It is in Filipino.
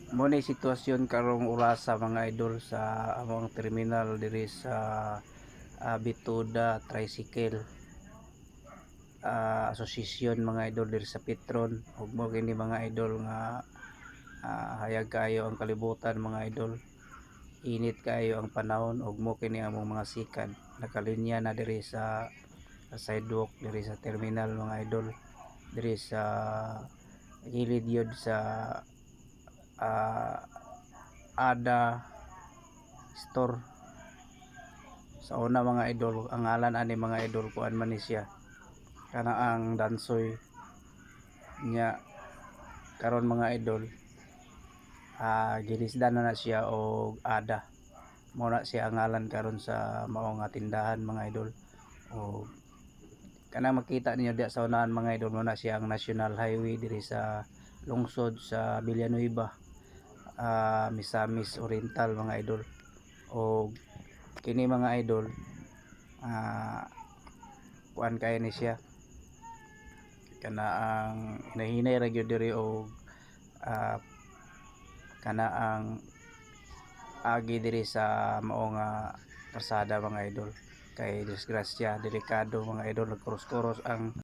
Mo ni sitwasyon karong orasa mga idol sa among terminal diri sa Bitoda Tricycle Association mga idol diri sa Petron. Ug mo kini mga idol nga hayag kayo ang kalibutan mga idol. Init kayo ang panahon ug mo kini among mga sikad nakalinya na diri sa sidewalk diri sa terminal mga idol, diri sa gilid yun sa ah, Ada store. Sa una mga idol, ang ngalan ani mga idol kuan man ni siya kana ang dansoy nya karon mga idol, ginisdan na siya og Ada. Mao na siya ang ngalan karon sa mao nga tindahan mga idol. O kana makita ninyo diya sa unahan mga idol, mo na siya ang National Highway diri sa lungsod sa Villanueva, Misamis Oriental mga idol. O kini mga idol, kuan kay ni siya kana ang hinahinay ra gyud diri og kana ang agi diri sa mao nga kalsada mga idol, kay disgrasya delikado mga idol, nagkuros-kuros ang